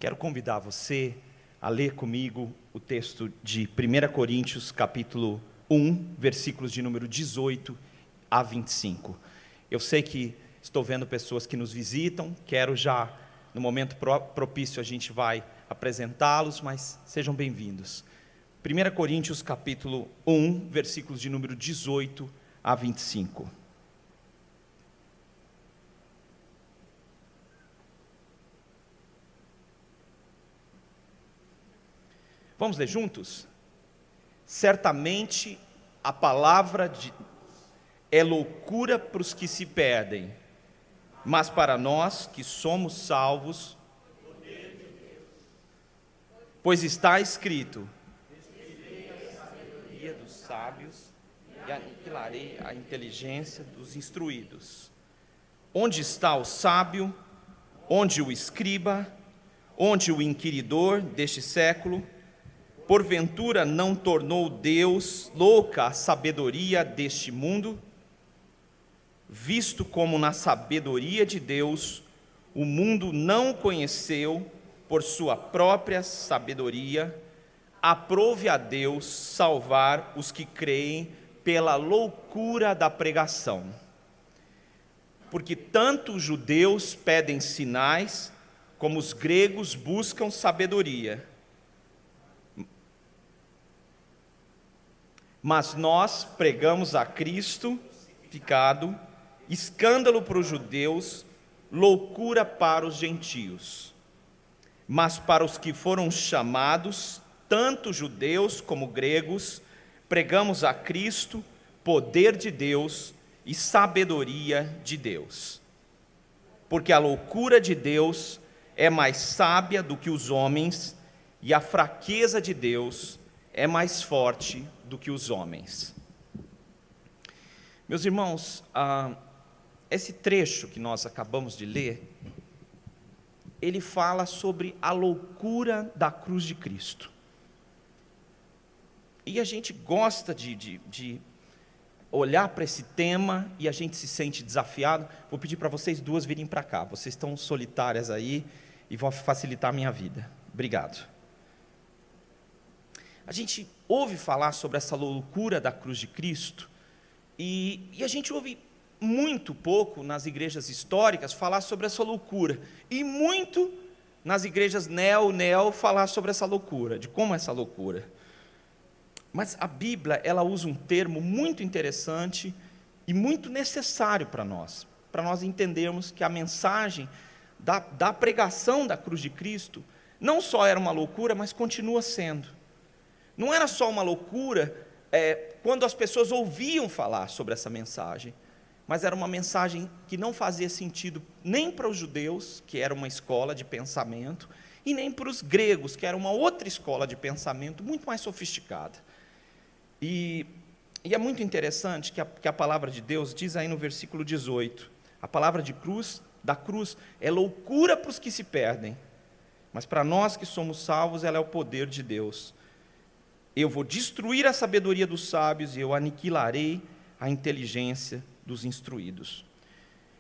Quero convidar você a ler comigo o texto de 1 Coríntios, capítulo 1, versículos de número 18 a 25. Eu sei que estou vendo pessoas que nos visitam, quero já, no momento propício, a gente vai apresentá-los, mas sejam bem-vindos. 1 Coríntios, capítulo 1, versículos de número 18 a 25. Vamos ler juntos? Certamente a palavra é loucura para os que se perdem, mas para nós que somos salvos, pois está escrito: descreverei a sabedoria dos sábios e aniquilarei a inteligência dos instruídos. Onde está o sábio? Onde o escriba? Onde o inquiridor deste século? Porventura não tornou Deus louca a sabedoria deste mundo? Visto como na sabedoria de Deus o mundo não conheceu por sua própria sabedoria, aprove a Deus salvar os que creem pela loucura da pregação. Porque tanto os judeus pedem sinais, como os gregos buscam sabedoria. Mas nós pregamos a Cristo crucificado, escândalo para os judeus, loucura para os gentios. Mas para os que foram chamados, tanto judeus como gregos, pregamos a Cristo, poder de Deus e sabedoria de Deus. Porque a loucura de Deus é mais sábia do que os homens, e a fraqueza de Deus é mais forte do que os homens. Meus irmãos, esse trecho que nós acabamos de ler, ele fala sobre a loucura da cruz de Cristo. E a gente gosta de olhar para esse tema e a gente se sente desafiado. Vou pedir para vocês duas virem para cá. Vocês estão solitárias aí e vão facilitar a minha vida. Obrigado. A gente ouve falar sobre essa loucura da cruz de Cristo e a gente ouve muito pouco nas igrejas históricas falar sobre essa loucura e muito nas igrejas neo falar sobre essa loucura, de como é essa loucura. Mas a Bíblia, ela usa um termo muito interessante e muito necessário para nós entendermos que a mensagem da pregação da cruz de Cristo não só era uma loucura, mas continua sendo. Não era só uma loucura quando as pessoas ouviam falar sobre essa mensagem, mas era uma mensagem que não fazia sentido nem para os judeus, que era uma escola de pensamento, e nem para os gregos, que era uma outra escola de pensamento muito mais sofisticada. E é muito interessante que a palavra de Deus diz aí no versículo 18, a palavra da cruz é loucura para os que se perdem, mas para nós que somos salvos, ela é o poder de Deus. Eu vou destruir a sabedoria dos sábios e eu aniquilarei a inteligência dos instruídos.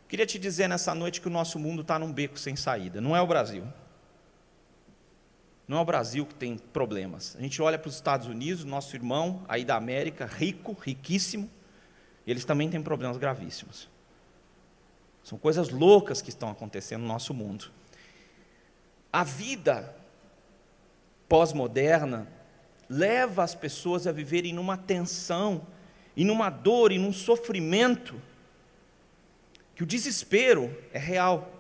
Queria te dizer nessa noite que o nosso mundo está num beco sem saída. Não é o Brasil. Não é o Brasil que tem problemas. A gente olha para os Estados Unidos, nosso irmão aí da América, rico, riquíssimo, e eles também têm problemas gravíssimos. São coisas loucas que estão acontecendo no nosso mundo. A vida pós-moderna leva as pessoas a viverem numa tensão, e numa dor, e num sofrimento, que o desespero é real.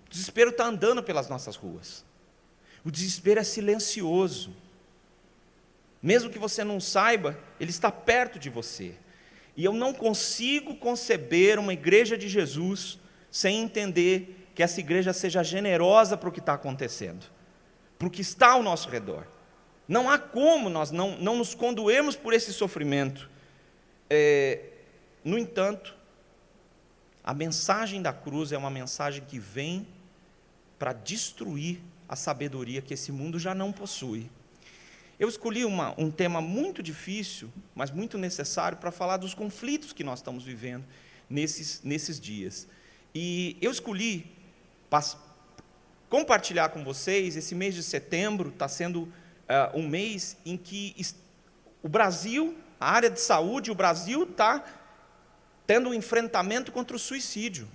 O desespero está andando pelas nossas ruas. O desespero é silencioso. Mesmo que você não saiba, ele está perto de você. E eu não consigo conceber uma igreja de Jesus sem entender que essa igreja seja generosa para o que está acontecendo, para o que está ao nosso redor. Não há como nós não nos condoermos por esse sofrimento. No entanto, a mensagem da cruz é uma mensagem que vem para destruir a sabedoria que esse mundo já não possui. Eu escolhi um tema muito difícil, mas muito necessário para falar dos conflitos que nós estamos vivendo nesses dias. E eu escolhi compartilhar com vocês. Esse mês de setembro está sendo um mês em que o Brasil, a área de saúde, o Brasil está tendo um enfrentamento contra o suicídio,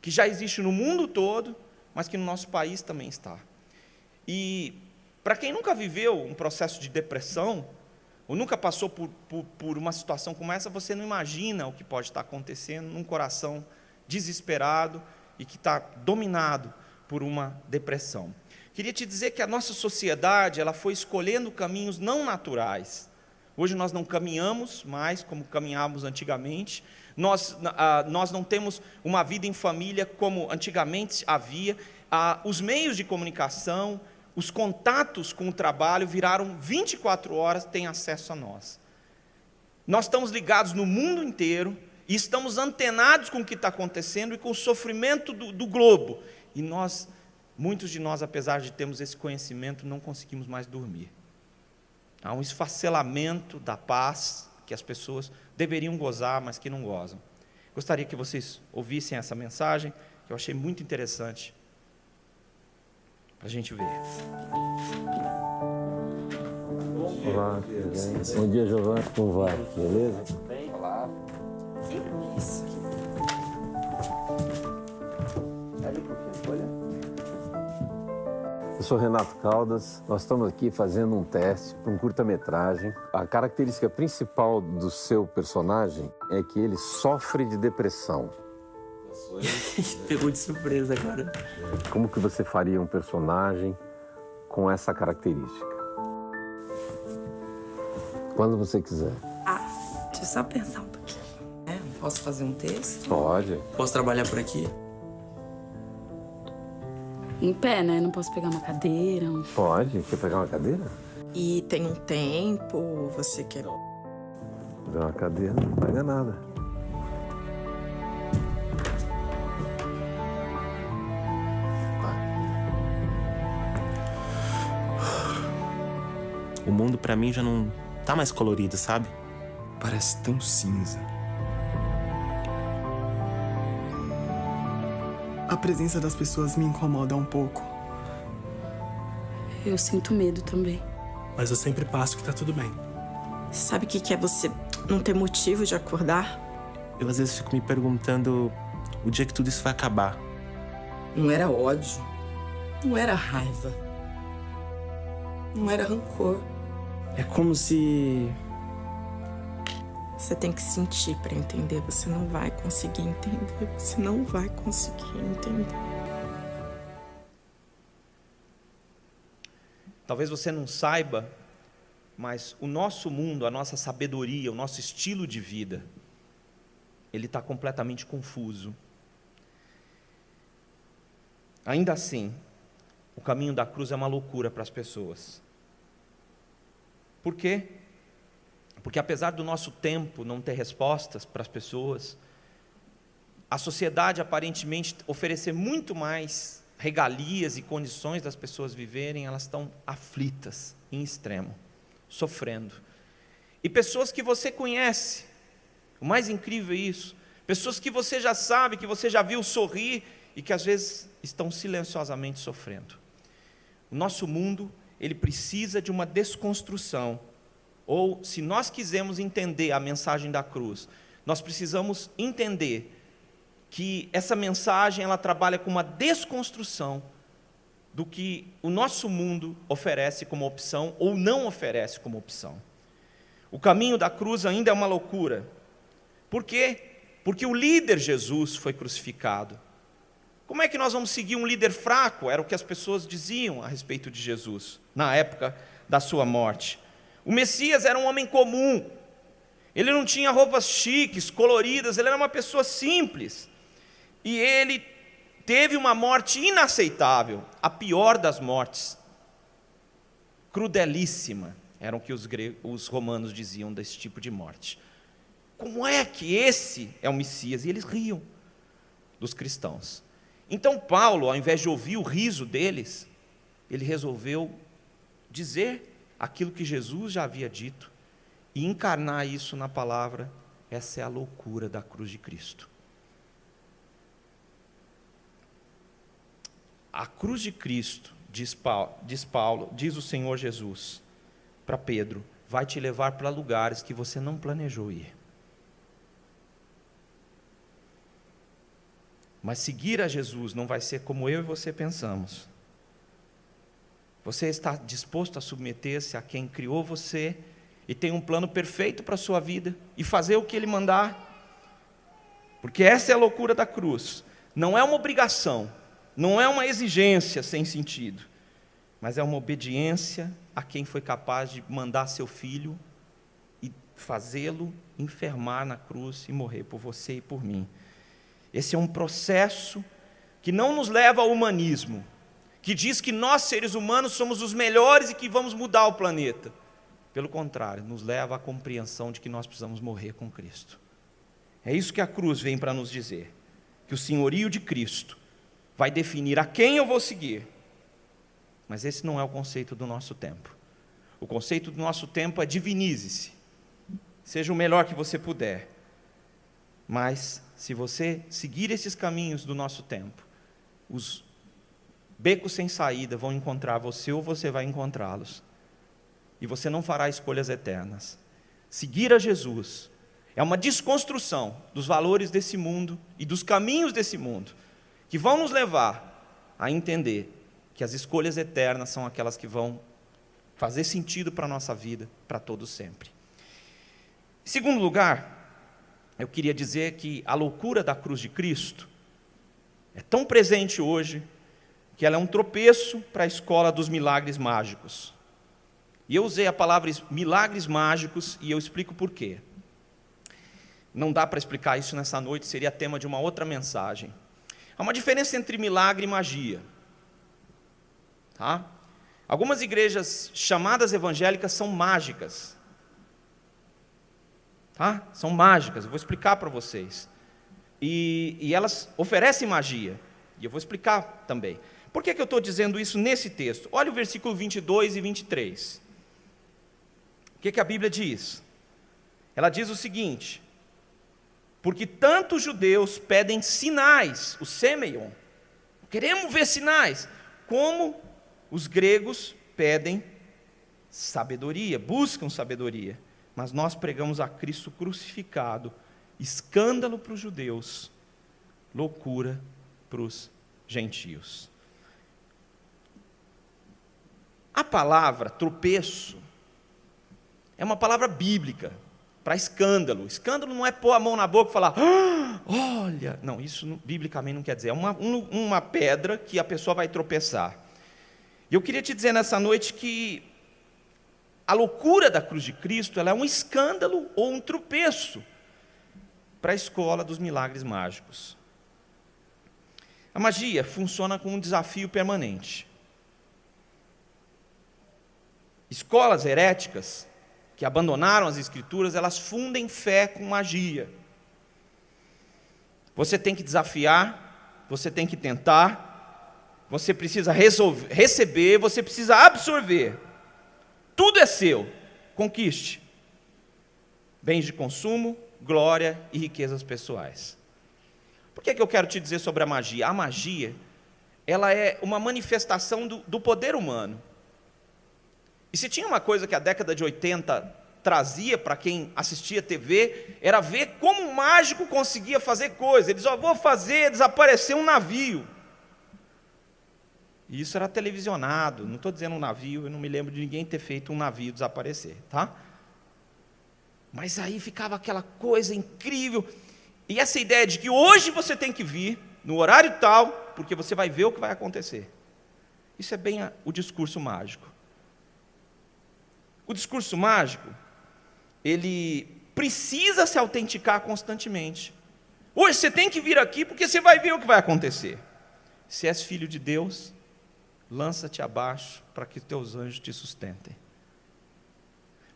que já existe no mundo todo, mas que no nosso país também está. E para quem nunca viveu um processo de depressão, ou nunca passou por uma situação como essa, você não imagina o que pode estar acontecendo num coração desesperado e que está dominado por uma depressão. Queria te dizer que a nossa sociedade, ela foi escolhendo caminhos não naturais. Hoje nós não caminhamos mais como caminhávamos antigamente, nós não temos uma vida em família como antigamente havia, os meios de comunicação, os contatos com o trabalho viraram 24 horas, têm acesso a nós. Nós estamos ligados no mundo inteiro e estamos antenados com o que está acontecendo e com o sofrimento do globo. E muitos de nós, apesar de termos esse conhecimento, não conseguimos mais dormir. Há um esfacelamento da paz que as pessoas deveriam gozar, mas que não gozam. Gostaria que vocês ouvissem essa mensagem, que eu achei muito interessante, para a gente ver. Olá, tudo bem? Bom dia, Giovana. Como vai? Beleza? Bem? Olá. Isso. Eu sou Renato Caldas, nós estamos aqui fazendo um teste para um curta-metragem. A característica principal do seu personagem é que ele sofre de depressão. Pegou de surpresa agora. Como que você faria um personagem com essa característica? Quando você quiser. Deixa eu só pensar um pouquinho. Posso fazer um texto? Pode. Posso trabalhar por aqui? Em pé, né? Não posso pegar uma cadeira. Pode. Quer pegar uma cadeira? E tem um tempo, você quer... Pegar uma cadeira, não paga nada. O mundo pra mim já não tá mais colorido, sabe? Parece tão cinza. A presença das pessoas me incomoda um pouco. Eu sinto medo também. Mas eu sempre passo que tá tudo bem. Sabe o que é você não ter motivo de acordar? Eu às vezes fico me perguntando o dia que tudo isso vai acabar. Não era ódio, não era raiva, não era rancor. É como se... Você tem que sentir pra entender. Você não vai conseguir entender. Você não vai conseguir entender. Talvez você não saiba, mas o nosso mundo, a nossa sabedoria, o nosso estilo de vida, ele está completamente confuso. Ainda assim, o caminho da cruz é uma loucura para as pessoas. Por quê? Porque apesar do nosso tempo não ter respostas para as pessoas, a sociedade aparentemente oferecer muito mais regalias e condições das pessoas viverem, elas estão aflitas, em extremo, sofrendo. E pessoas que você conhece, o mais incrível é isso, pessoas que você já sabe, que você já viu sorrir e que às vezes estão silenciosamente sofrendo. O nosso mundo, ele precisa de uma desconstrução. Ou, se nós quisermos entender a mensagem da cruz, nós precisamos entender que essa mensagem, ela trabalha com uma desconstrução do que o nosso mundo oferece como opção ou não oferece como opção. O caminho da cruz ainda é uma loucura. Por quê? Porque o líder Jesus foi crucificado. Como é que nós vamos seguir um líder fraco? Era o que as pessoas diziam a respeito de Jesus, na época da sua morte. O Messias era um homem comum, ele não tinha roupas chiques, coloridas, ele era uma pessoa simples, e ele teve uma morte inaceitável, a pior das mortes, crudelíssima, era o que os romanos diziam desse tipo de morte. Como é que esse é o Messias? E eles riam dos cristãos. Então Paulo, ao invés de ouvir o riso deles, ele resolveu dizer aquilo que Jesus já havia dito e encarnar isso na palavra. Essa é a loucura da cruz de Cristo. A cruz de Cristo, diz Paulo, diz o Senhor Jesus para Pedro, vai te levar para lugares que você não planejou ir. Mas seguir a Jesus não vai ser como eu e você pensamos. Você está disposto a submeter-se a quem criou você e tem um plano perfeito para a sua vida e fazer o que Ele mandar? Porque essa é a loucura da cruz. Não é uma obrigação, não é uma exigência sem sentido, mas é uma obediência a quem foi capaz de mandar seu filho e fazê-lo enfermar na cruz e morrer por você e por mim. Esse é um processo que não nos leva ao humanismo, que diz que nós, seres humanos, somos os melhores e que vamos mudar o planeta. Pelo contrário, nos leva à compreensão de que nós precisamos morrer com Cristo. É isso que a cruz vem para nos dizer, que o senhorio de Cristo vai definir a quem eu vou seguir. Mas esse não é o conceito do nosso tempo. O conceito do nosso tempo é divinize-se, seja o melhor que você puder. Mas, se você seguir esses caminhos do nosso tempo, os becos sem saída vão encontrar você ou você vai encontrá-los. E você não fará escolhas eternas. Seguir a Jesus é uma desconstrução dos valores desse mundo e dos caminhos desse mundo, que vão nos levar a entender que as escolhas eternas são aquelas que vão fazer sentido para a nossa vida, para todo sempre. Em segundo lugar, eu queria dizer que a loucura da cruz de Cristo é tão presente hoje que ela é um tropeço para a escola dos milagres mágicos. E eu usei a palavra milagres mágicos e eu explico por quê. Não dá para explicar isso nessa noite, seria tema de uma outra mensagem. Há uma diferença entre milagre e magia. Tá? Algumas igrejas chamadas evangélicas são mágicas. Tá? São mágicas, eu vou explicar para vocês. E elas oferecem magia, e eu vou explicar também. Por que eu estou dizendo isso nesse texto? Olha o versículo 22 e 23. O que a Bíblia diz? Ela diz o seguinte: porque tanto os judeus pedem sinais, o semeion, queremos ver sinais, como os gregos pedem sabedoria, buscam sabedoria. Mas nós pregamos a Cristo crucificado, escândalo para os judeus, loucura para os gentios. A palavra tropeço é uma palavra bíblica para escândalo. Escândalo não é pôr a mão na boca e falar, olha, não, isso biblicamente não quer dizer, é uma pedra que a pessoa vai tropeçar. E eu queria te dizer nessa noite que a loucura da cruz de Cristo, ela é um escândalo ou um tropeço para a escola dos milagres mágicos. A magia funciona como um desafio permanente. Escolas heréticas que abandonaram as Escrituras, elas fundem fé com magia. Você tem que desafiar, você tem que tentar, você precisa receber, você precisa absorver. Tudo é seu, conquiste. Bens de consumo, glória e riquezas pessoais. Por que eu quero te dizer sobre a magia? A magia, ela é uma manifestação do poder humano. E se tinha uma coisa que a década de 80 trazia para quem assistia TV, era ver como um mágico conseguia fazer coisas. Ele só vou fazer desaparecer um navio. E isso era televisionado, não estou dizendo um navio, eu não me lembro de ninguém ter feito um navio desaparecer, tá? Mas aí ficava aquela coisa incrível, e essa ideia de que hoje você tem que vir, no horário tal, porque você vai ver o que vai acontecer. Isso é bem o discurso mágico. O discurso mágico, ele precisa se autenticar constantemente. Hoje você tem que vir aqui, porque você vai ver o que vai acontecer. Se és filho de Deus, lança-te abaixo para que teus anjos te sustentem.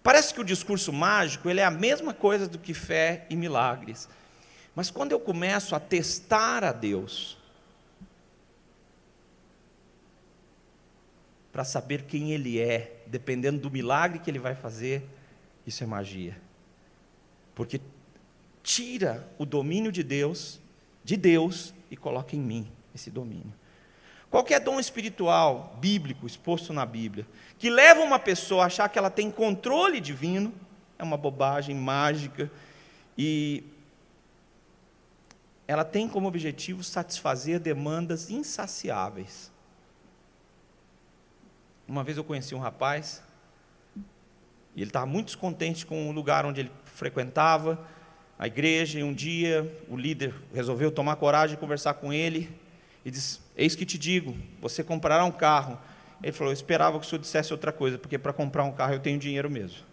Parece que o discurso mágico ele é a mesma coisa do que fé e milagres. Mas quando eu começo a testar a Deus, para saber quem Ele é, dependendo do milagre que Ele vai fazer, isso é magia. Porque tira o domínio de Deus, e coloca em mim esse domínio. Qualquer dom espiritual, bíblico, exposto na Bíblia, que leva uma pessoa a achar que ela tem controle divino, é uma bobagem mágica, e ela tem como objetivo satisfazer demandas insaciáveis. Uma vez eu conheci um rapaz, e ele estava muito descontente com o lugar onde ele frequentava, a igreja, e um dia o líder resolveu tomar coragem de conversar com ele, e disse: eis que te digo, você comprará um carro. Ele falou: eu esperava que o senhor dissesse outra coisa, porque para comprar um carro eu tenho dinheiro mesmo.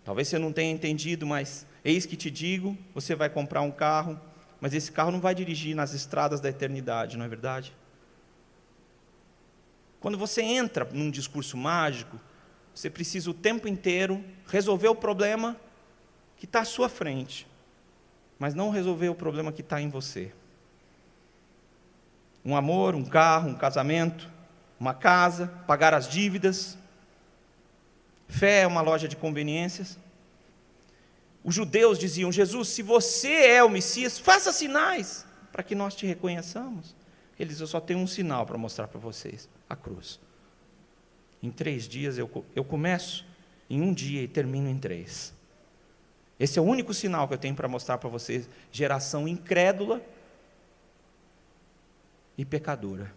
Talvez você não tenha entendido, mas eis que te digo, você vai comprar um carro, mas esse carro não vai dirigir nas estradas da eternidade, não é verdade? Quando você entra num discurso mágico, você precisa o tempo inteiro resolver o problema que está à sua frente, mas não resolver o problema que está em você. Um amor, um carro, um casamento, uma casa, pagar as dívidas. Fé é uma loja de conveniências. Os judeus diziam: Jesus, se você é o Messias, faça sinais para que nós te reconheçamos. Ele diz: eu só tenho um sinal para mostrar para vocês, a cruz. Em 3 dias eu começo em 1 dia e termino em 3. Esse é o único sinal que eu tenho para mostrar para vocês, geração incrédula e pecadora.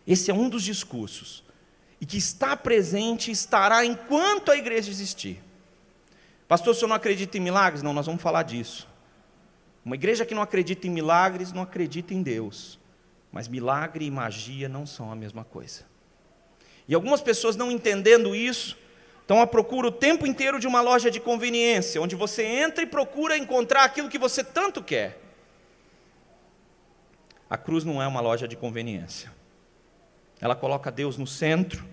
Esse é um dos discursos, e que está presente e estará enquanto a igreja existir. Pastor, o senhor não acredita em milagres? Não, nós vamos falar disso. Uma igreja que não acredita em milagres, não acredita em Deus. Mas milagre e magia não são a mesma coisa. E algumas pessoas, não entendendo isso, estão à procura o tempo inteiro de uma loja de conveniência, onde você entra e procura encontrar aquilo que você tanto quer. A cruz não é uma loja de conveniência. Ela coloca Deus no centro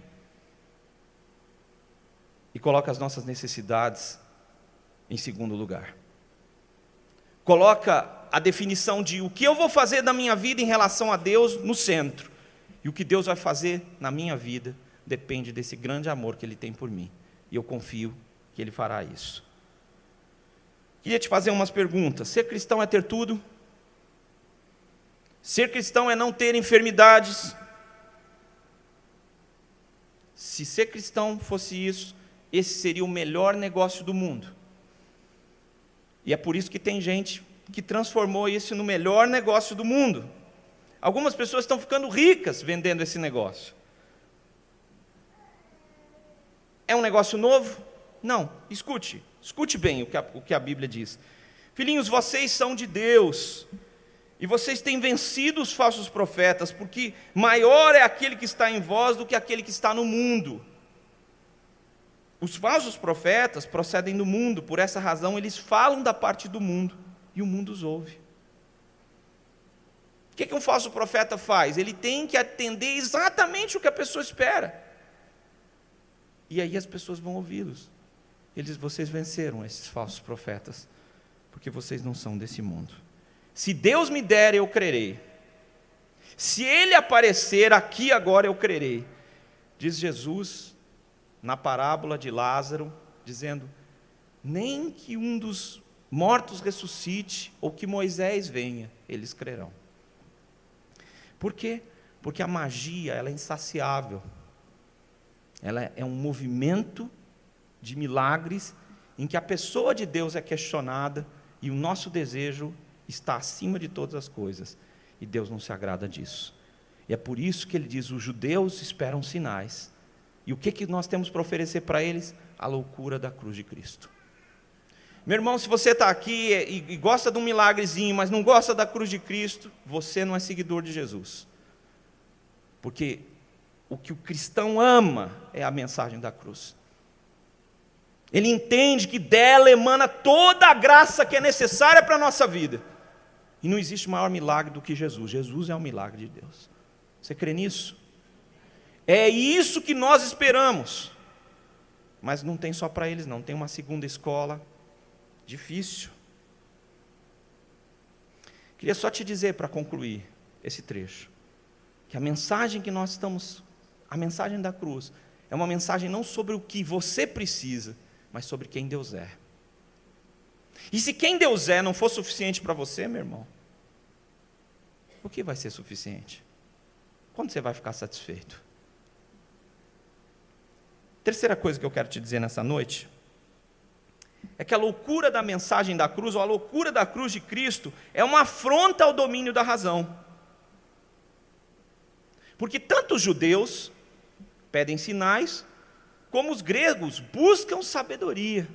e coloca as nossas necessidades em segundo lugar. Coloca a definição de o que eu vou fazer da minha vida em relação a Deus no centro. E o que Deus vai fazer na minha vida depende desse grande amor que Ele tem por mim. E eu confio que Ele fará isso. Queria te fazer umas perguntas. Ser cristão é ter tudo? Ser cristão é não ter enfermidades? Se ser cristão fosse isso, esse seria o melhor negócio do mundo. E é por isso que tem gente que transformou isso no melhor negócio do mundo. Algumas pessoas estão ficando ricas vendendo esse negócio. É um negócio novo? Não, escute bem o que a Bíblia diz. Filhinhos, vocês são de Deus, e vocês têm vencido os falsos profetas, porque maior é aquele que está em vós do que aquele que está no mundo. Os falsos profetas procedem do mundo, por essa razão eles falam da parte do mundo, e o mundo os ouve. O que um falso profeta faz? Ele tem que atender exatamente o que a pessoa espera. E aí as pessoas vão ouvi-los. Vocês venceram esses falsos profetas, porque vocês não são desse mundo. Se Deus me der, eu crerei. Se Ele aparecer aqui agora, eu crerei. Diz Jesus na parábola de Lázaro, dizendo: nem que um dos mortos ressuscite, ou que Moisés venha, eles crerão. Por quê? Porque a magia, ela é insaciável. Ela é um movimento de milagres, em que a pessoa de Deus é questionada, e o nosso desejo está acima de todas as coisas, e Deus não se agrada disso. E é por isso que Ele diz: os judeus esperam sinais, e o que nós temos para oferecer para eles? A loucura da cruz de Cristo. Meu irmão, se você está aqui e gosta de um milagrezinho, mas não gosta da cruz de Cristo, você não é seguidor de Jesus. Porque o que o cristão ama é a mensagem da cruz. Ele entende que dela emana toda a graça que é necessária para a nossa vida. E não existe maior milagre do que Jesus. Jesus é um milagre de Deus. Você crê nisso? É isso que nós esperamos. Mas não tem só para eles, não. Tem uma segunda escola. Difícil. Queria só te dizer, para concluir esse trecho, que a mensagem que nós estamos, a mensagem da cruz, é uma mensagem não sobre o que você precisa, mas sobre quem Deus é. E se quem Deus é não for suficiente para você, meu irmão, o que vai ser suficiente? Quando você vai ficar satisfeito? Terceira coisa que eu quero te dizer nessa noite é que a loucura da mensagem da cruz, ou a loucura da cruz de Cristo, é uma afronta ao domínio da razão. Porque tanto os judeus pedem sinais, como os gregos buscam sabedoria.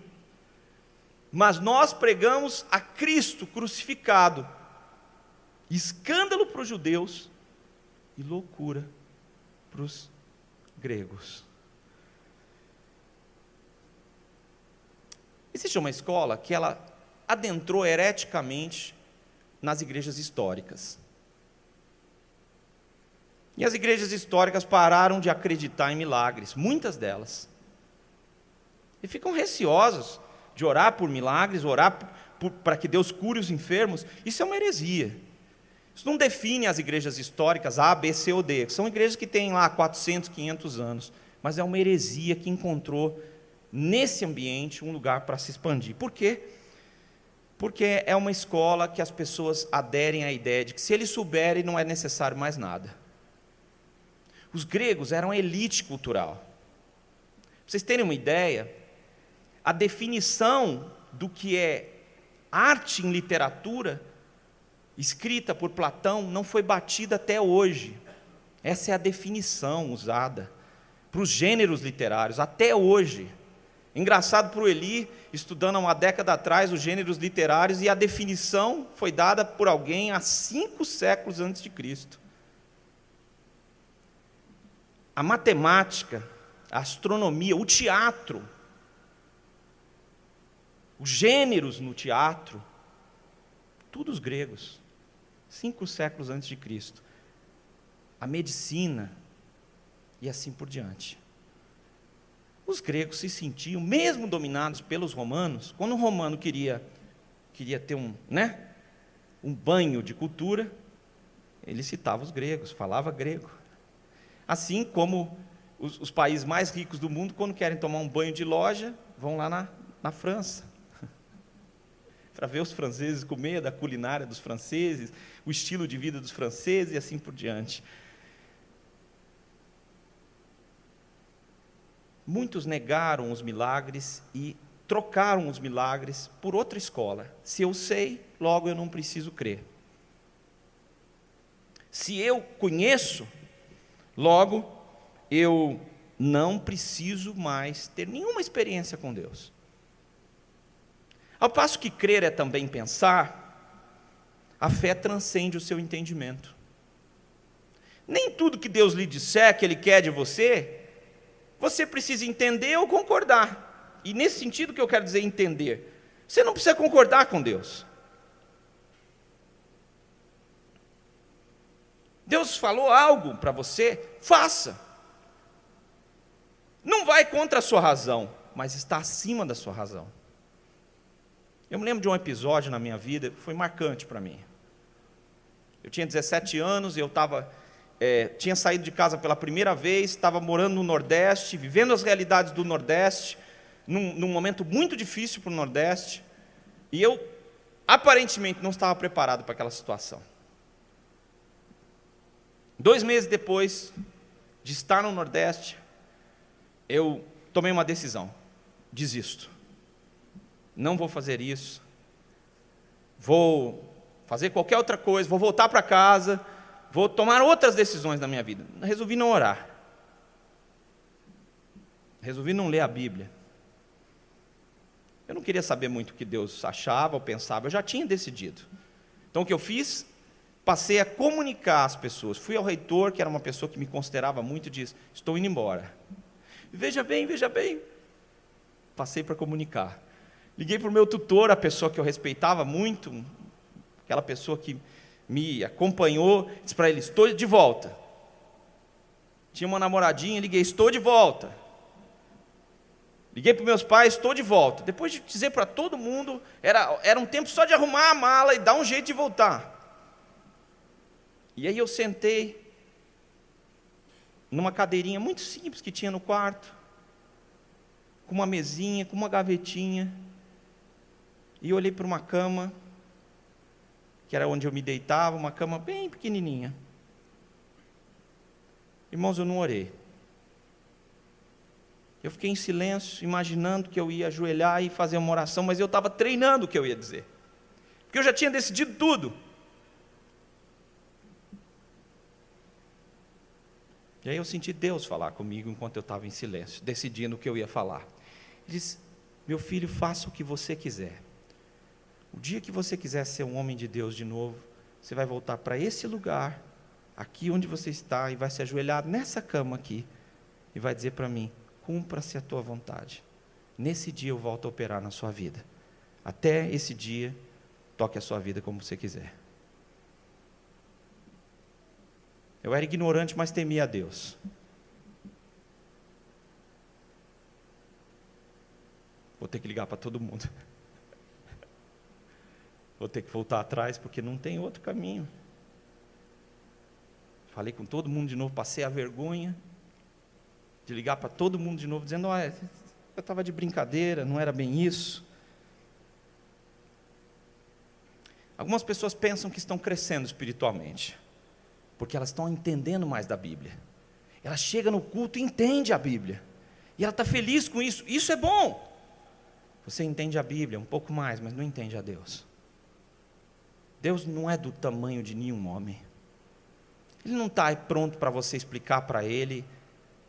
Mas nós pregamos a Cristo crucificado, escândalo para os judeus e loucura para os gregos. Existe uma escola que ela adentrou hereticamente nas igrejas históricas. E as igrejas históricas pararam de acreditar em milagres, muitas delas. E ficam receosas de orar por milagres, orar para que Deus cure os enfermos. Isso é uma heresia. Isso não define as igrejas históricas A, B, C ou D. São igrejas que têm lá 400, 500 anos. Mas é uma heresia que encontrou nesse ambiente um lugar para se expandir. Por quê? Porque é uma escola que as pessoas aderem à ideia de que se eles souberem não é necessário mais nada. Os gregos eram a elite cultural. Para vocês terem uma ideia, a definição do que é arte em literatura, escrita por Platão, não foi batida até hoje. Essa é a definição usada para os gêneros literários, até hoje. Engraçado para o Eli, estudando há uma década atrás os gêneros literários, e a definição foi dada por alguém há 5 séculos antes de Cristo. A matemática, a astronomia, o teatro, os gêneros no teatro, tudo os gregos, 5 séculos antes de Cristo. A medicina e assim por diante. Os gregos se sentiam, mesmo dominados pelos romanos, quando o romano queria ter um banho de cultura, ele citava os gregos, falava grego. Assim como os países mais ricos do mundo, quando querem tomar um banho de loja, vão lá na França, para ver os franceses comer, da culinária dos franceses, o estilo de vida dos franceses e assim por diante. Muitos negaram os milagres e trocaram os milagres por outra escola. Se eu sei, logo eu não preciso crer. Se eu conheço, logo eu não preciso mais ter nenhuma experiência com Deus. Ao passo que crer é também pensar, a fé transcende o seu entendimento. Nem tudo que Deus lhe disser que Ele quer de você, você precisa entender ou concordar. E nesse sentido que eu quero dizer entender, você não precisa concordar com Deus. Deus falou algo para você, faça. Não vai contra a sua razão, mas está acima da sua razão. Eu me lembro de um episódio na minha vida, foi marcante para mim. Eu tinha 17 anos, eu tinha saído de casa pela primeira vez, estava morando no Nordeste, vivendo as realidades do Nordeste, num momento muito difícil para o Nordeste, e eu, aparentemente, não estava preparado para aquela situação. 2 meses depois de estar no Nordeste, eu tomei uma decisão, desisto. Não vou fazer isso, vou fazer qualquer outra coisa, vou voltar para casa, vou tomar outras decisões na minha vida. Resolvi não orar, resolvi não ler a Bíblia. Eu não queria saber muito o que Deus achava ou pensava, eu já tinha decidido. Então o que eu fiz? Passei a comunicar às pessoas. Fui ao reitor, que era uma pessoa que me considerava muito, e disse: estou indo embora. Veja bem. Passei para comunicar. Liguei para o meu tutor, a pessoa que eu respeitava muito, aquela pessoa que me acompanhou, disse para ele: estou de volta. Tinha uma namoradinha, liguei: estou de volta. Liguei para os meus pais: estou de volta. Depois de dizer para todo mundo, era um tempo só de arrumar a mala e dar um jeito de voltar. E aí eu sentei numa cadeirinha muito simples que tinha no quarto, com uma mesinha, com uma gavetinha, E olhei para uma cama, que era onde eu me deitava, uma cama bem pequenininha. Irmãos, eu não orei. Eu fiquei em silêncio, imaginando que eu ia ajoelhar e fazer uma oração, mas eu estava treinando o que eu ia dizer. Porque eu já tinha decidido tudo. E aí eu senti Deus falar comigo enquanto eu estava em silêncio, decidindo o que eu ia falar. Ele disse: meu filho, faça o que você quiser. O dia que você quiser ser um homem de Deus de novo, você vai voltar para esse lugar, aqui onde você está, e vai se ajoelhar nessa cama aqui, e vai dizer para mim: cumpra-se a tua vontade. Nesse dia eu volto a operar na sua vida. Até esse dia, toque a sua vida como você quiser. Eu era ignorante, mas temia a Deus. Vou ter que ligar para todo mundo. Vou ter que voltar atrás, porque não tem outro caminho. Falei com todo mundo de novo, passei a vergonha de ligar para todo mundo de novo, dizendo: olha, eu estava de brincadeira, não era bem isso. Algumas pessoas pensam que estão crescendo espiritualmente, porque elas estão entendendo mais da Bíblia. Ela chega no culto e entende a Bíblia, e ela está feliz com isso. Isso é bom. Você entende a Bíblia um pouco mais, mas não entende a Deus. Deus não é do tamanho de nenhum homem. Ele não está pronto para você explicar para ele,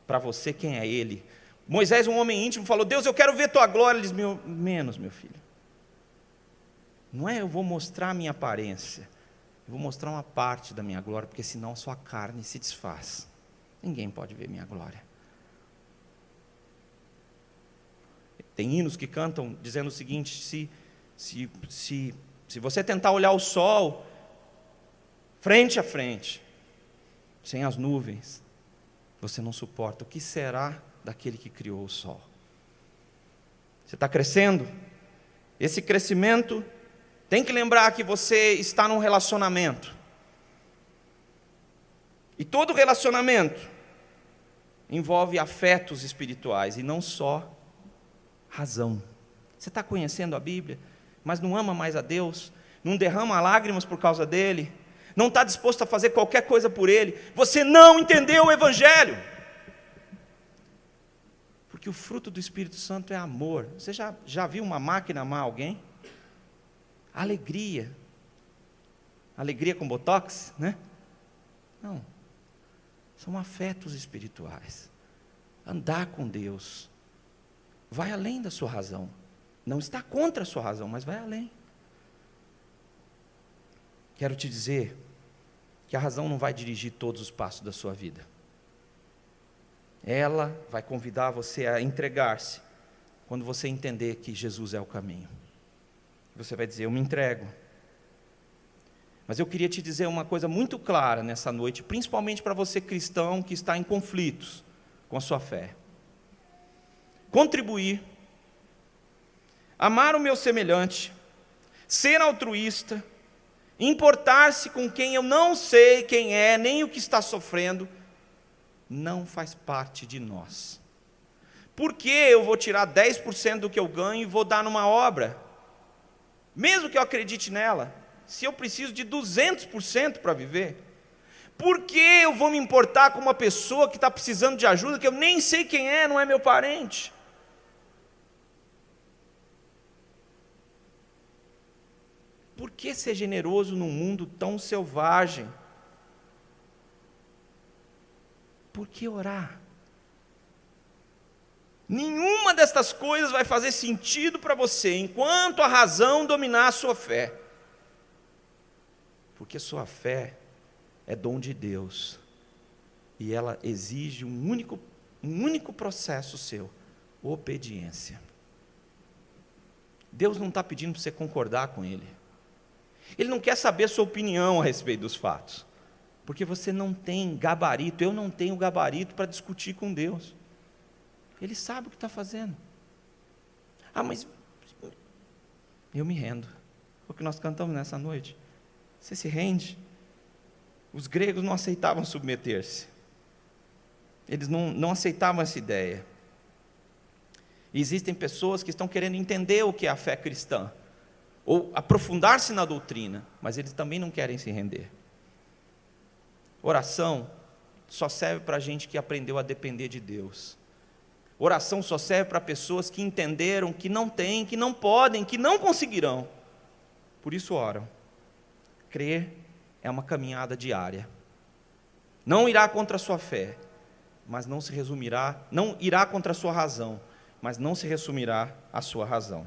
para você quem é ele. Moisés, um homem íntimo, falou: Deus, eu quero ver tua glória. Ele diz: menos, meu filho. Não é eu vou mostrar a minha aparência, eu vou mostrar uma parte da minha glória, porque senão a sua carne se desfaz. Ninguém pode ver minha glória. Tem hinos que cantam dizendo o seguinte: se você tentar olhar o sol frente a frente, sem as nuvens, você não suporta. O que será daquele que criou o sol? Você está crescendo? Esse crescimento tem que lembrar que você está num relacionamento. E todo relacionamento envolve afetos espirituais e não só razão. Você está conhecendo a Bíblia, mas não ama mais a Deus, não derrama lágrimas por causa dele, não está disposto a fazer qualquer coisa por ele. Você não entendeu o Evangelho. Porque o fruto do Espírito Santo é amor. Você já viu uma máquina amar alguém? Alegria. Alegria com botox, né? Não. São afetos espirituais. Andar com Deus vai além da sua razão. Não está contra a sua razão, mas vai além. Quero te dizer que a razão não vai dirigir todos os passos da sua vida. Ela vai convidar você a entregar-se quando você entender que Jesus é o caminho. Você vai dizer: eu me entrego. Mas eu queria te dizer uma coisa muito clara nessa noite, principalmente para você cristão que está em conflitos com a sua fé. Contribuir, amar o meu semelhante, ser altruísta, importar-se com quem eu não sei quem é, nem o que está sofrendo, não faz parte de nós. Por que eu vou tirar 10% do que eu ganho e vou dar numa obra? Mesmo que eu acredite nela, se eu preciso de 200% para viver, por que eu vou me importar com uma pessoa que está precisando de ajuda, que eu nem sei quem é, não é meu parente? Por que ser generoso num mundo tão selvagem? Por que orar? Nenhuma destas coisas vai fazer sentido para você enquanto a razão dominar a sua fé. Porque sua fé é dom de Deus. E ela exige um único processo seu: obediência. Deus não está pedindo para você concordar com Ele. Ele não quer saber a sua opinião a respeito dos fatos. Porque você não tem gabarito, eu não tenho gabarito para discutir com Deus. Ele sabe o que está fazendo. Ah, mas eu me rendo. O que nós cantamos nessa noite. Você se rende? Os gregos não aceitavam submeter-se. Eles não aceitavam essa ideia. E existem pessoas que estão querendo entender o que é a fé cristã. ou aprofundar-se na doutrina, mas eles também não querem se render. Oração só serve para gente que aprendeu a depender de Deus. Oração só serve para pessoas que entenderam que não têm, que não podem, que não conseguirão. Por isso oram. Crer é uma caminhada diária. Não irá contra a sua fé, mas não irá contra a sua razão, mas não se resumirá à sua razão.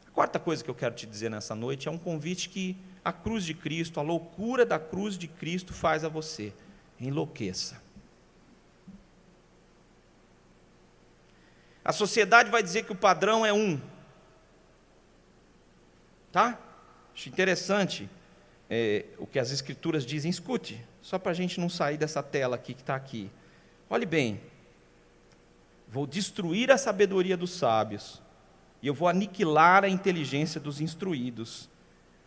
A quarta coisa que eu quero te dizer nessa noite é um convite que a cruz de Cristo, a loucura da cruz de Cristo faz a você. Enlouqueça. A sociedade vai dizer que o padrão é um. Tá? Acho interessante o que as Escrituras dizem. Escute, só para a gente não sair dessa tela aqui que está aqui. Olhe bem. Vou destruir a sabedoria dos sábios, e eu vou aniquilar a inteligência dos instruídos.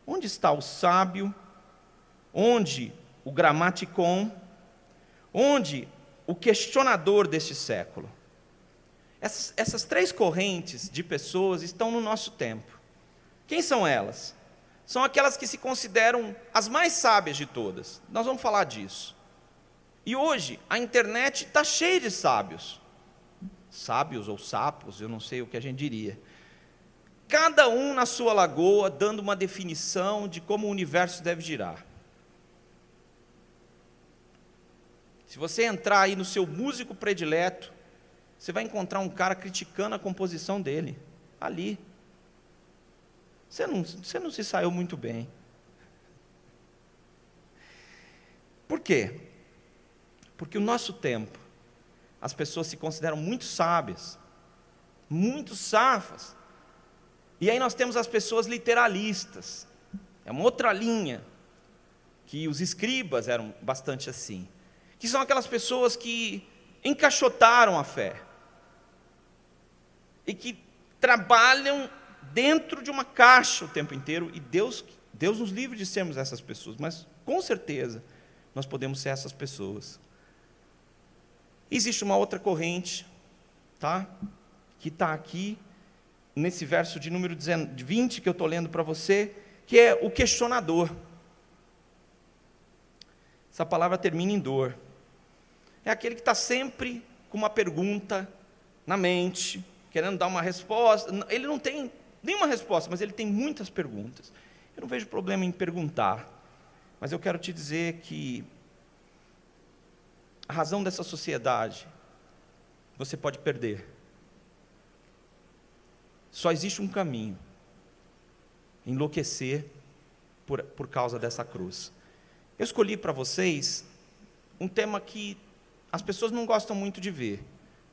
Onde está o sábio? Onde o gramaticon? Onde o questionador deste século? Essas três correntes de pessoas estão no nosso tempo. Quem são elas? São aquelas que se consideram as mais sábias de todas. Nós vamos falar disso. E hoje a internet está cheia de sábios. Sábios ou sapos, eu não sei o que a gente diria. Cada um na sua lagoa, dando uma definição de como o universo deve girar. Se você entrar aí no seu músico predileto, você vai encontrar um cara criticando a composição dele, ali. Você não se saiu muito bem. Por quê? Porque o nosso tempo, as pessoas se consideram muito sábias, muito safas. E aí nós temos as pessoas literalistas. É uma outra linha, que os escribas eram bastante assim. Que são aquelas pessoas que encaixotaram a fé. E que trabalham dentro de uma caixa o tempo inteiro. E Deus nos livre de sermos essas pessoas. Mas, com certeza, nós podemos ser essas pessoas. Existe uma outra corrente, tá? Que está aqui, nesse verso de número 20, que eu estou lendo para você, que é o questionador. Essa palavra termina em dor. É aquele que está sempre com uma pergunta na mente, querendo dar uma resposta. Ele não tem nenhuma resposta, mas ele tem muitas perguntas. Eu não vejo problema em perguntar, mas eu quero te dizer que a razão dessa sociedade você pode perder. Só existe um caminho: enlouquecer por causa dessa cruz. Eu escolhi para vocês um tema que as pessoas não gostam muito de ver,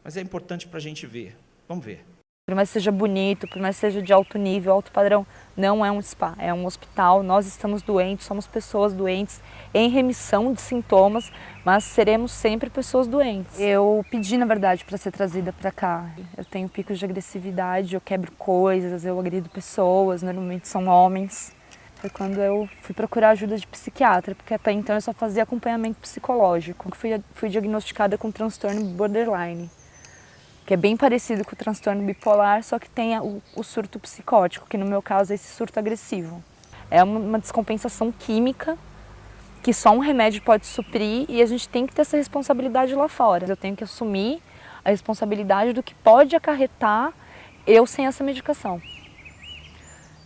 mas é importante para a gente ver. Vamos ver. Por mais que seja bonito, por mais que seja de alto nível, alto padrão, não é um spa, é um hospital. Nós estamos doentes, somos pessoas doentes, em remissão de sintomas, mas seremos sempre pessoas doentes. Eu pedi, na verdade, para ser trazida para cá. Eu tenho picos de agressividade, eu quebro coisas, eu agrido pessoas, normalmente são homens. Foi quando eu fui procurar ajuda de psiquiatra, porque até então eu só fazia acompanhamento psicológico. Fui diagnosticada com transtorno borderline, que é bem parecido com o transtorno bipolar, só que tem o surto psicótico, que no meu caso é esse surto agressivo. É uma descompensação química que só um remédio pode suprir, e a gente tem que ter essa responsabilidade lá fora. Eu tenho que assumir a responsabilidade do que pode acarretar eu sem essa medicação.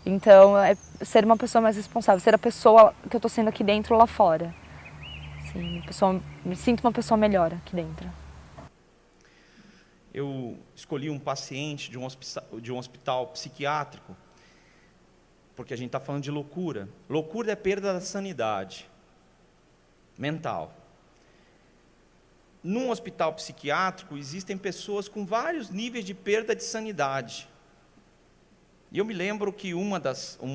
Então, é ser uma pessoa mais responsável, ser a pessoa que eu estou sendo aqui dentro lá fora. Assim, me sinto uma pessoa melhor aqui dentro. Eu escolhi um paciente de um hospital psiquiátrico, porque a gente está falando de loucura. Loucura é perda da sanidade mental. Num hospital psiquiátrico existem pessoas com vários níveis de perda de sanidade. E eu me lembro que uma das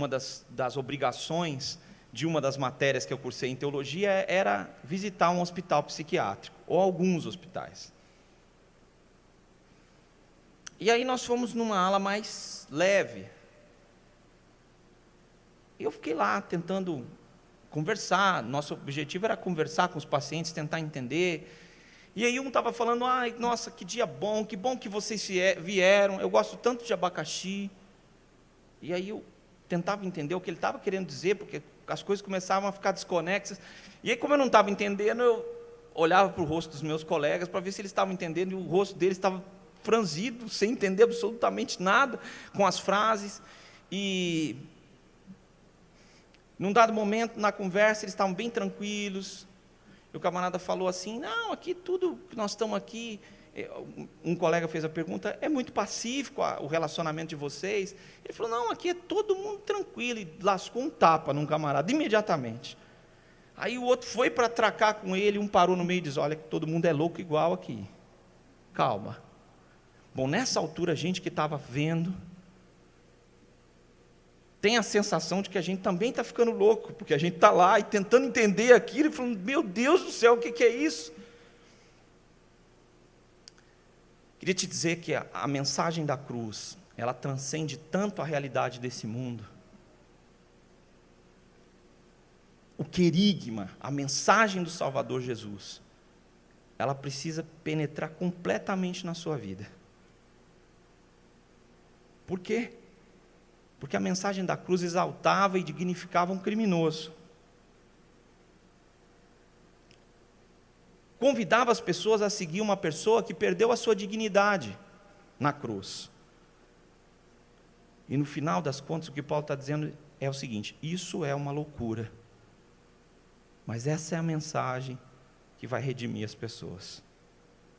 obrigações de uma das matérias que eu cursei em teologia era visitar um hospital psiquiátrico, ou alguns hospitais. E aí nós fomos numa ala mais leve. E eu fiquei lá tentando conversar. Nosso objetivo era conversar com os pacientes, tentar entender. E aí um estava falando: ai, nossa, que dia bom, que bom que vocês vieram, eu gosto tanto de abacaxi. E aí eu tentava entender o que ele estava querendo dizer, porque as coisas começavam a ficar desconexas. E aí, como eu não estava entendendo, eu olhava para o rosto dos meus colegas para ver se eles estavam entendendo, e o rosto deles estava franzido, sem entender absolutamente nada com as frases. E num dado momento, na conversa, eles estavam bem tranquilos. E o camarada falou assim: não, aqui tudo que nós estamos aqui, um colega fez a pergunta, é muito pacífico o relacionamento de vocês? Ele falou: não, aqui é todo mundo tranquilo, e lascou um tapa num camarada, imediatamente. Aí o outro foi para atracar com ele, um parou no meio e disse: olha, todo mundo é louco igual aqui, calma. Bom, nessa altura, a gente que estava vendo, tem a sensação de que a gente também está ficando louco, porque a gente está lá e tentando entender aquilo, e falando: meu Deus do céu, o que é isso? Queria te dizer que a mensagem da cruz, ela transcende tanto a realidade desse mundo. O querigma, a mensagem do Salvador Jesus, ela precisa penetrar completamente na sua vida. Por quê? Porque a mensagem da cruz exaltava e dignificava um criminoso. Convidava as pessoas a seguir uma pessoa que perdeu a sua dignidade na cruz. E no final das contas, o que Paulo está dizendo é o seguinte: isso é uma loucura. Mas essa é a mensagem que vai redimir as pessoas.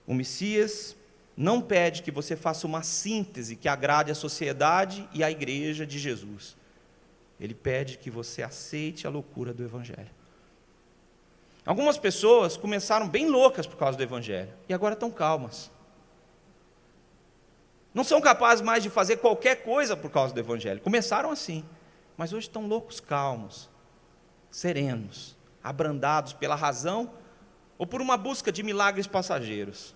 O Messias não pede que você faça uma síntese que agrade a sociedade e a igreja de Jesus. Ele pede que você aceite a loucura do Evangelho. Algumas pessoas começaram bem loucas por causa do Evangelho, e agora estão calmas. Não são capazes mais de fazer qualquer coisa por causa do Evangelho. Começaram assim, mas hoje estão loucos, calmos, serenos, abrandados pela razão ou por uma busca de milagres passageiros.